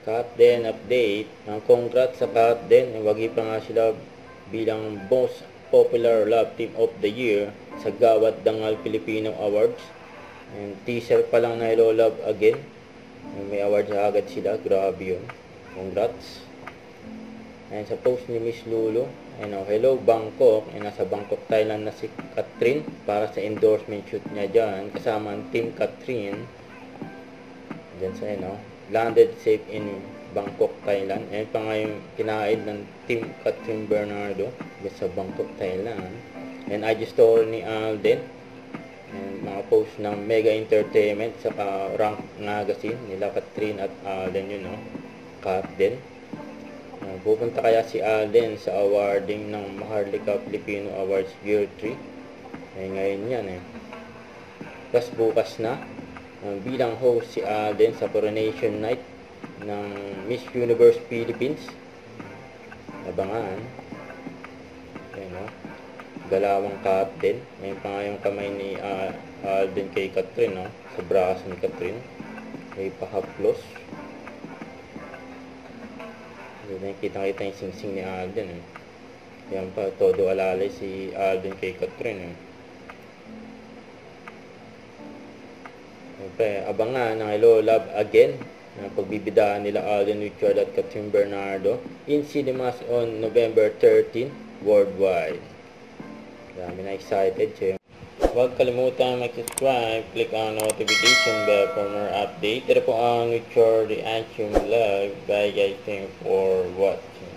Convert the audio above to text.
Captain update. Congrats sa Captain. Wagi pa nga sila bilang most popular love team of the year sa Gawad Dangal Filipino Awards. And teaser pa lang na Hello Love Again. May awards agad sila. Grabe yun. Congrats. And sa post ni Miss Lulu, hello Bangkok. Nasa Bangkok, Thailand na si Catherine para sa endorsement shoot niya dyan. Kasama ang Team Catherine. Dyan sa landed safe in Bangkok, Thailand. Ayan pa nga yung kinaid ng Team Catherine Bernardo dyan sa Bangkok, Thailand. And IG story ni Alden. And mga post ng Mega Entertainment sa Rank Magazine nila Catherine at Alden yun, Captain. Pupunta kaya si Alden sa awarding ng Maharlika Filipino Awards Year 3. Ngayon yan Plus bukas na. Bilang host si Alden sa Coronation Night ng Miss Universe Philippines. Abangan. Galawang Captain. Ngayon pa nga yung kamay ni Alden kay Catherine, sa braso ni Catherine. May pahaplos. Nakikita yung sing-sing ni Alden. Yan pa, todo alalay si Alden kay Catherine. Abangan ng Hello Love Again. Pagbibidaan nila Alden Richard at Catherine Bernardo in cinemas on November 13 worldwide. Dami na excited siya. Huwag kalimutan mag-subscribe, click ang notification bell for more update. Ito po ang Richard Reaction Live. Bye guys, thanks for watching.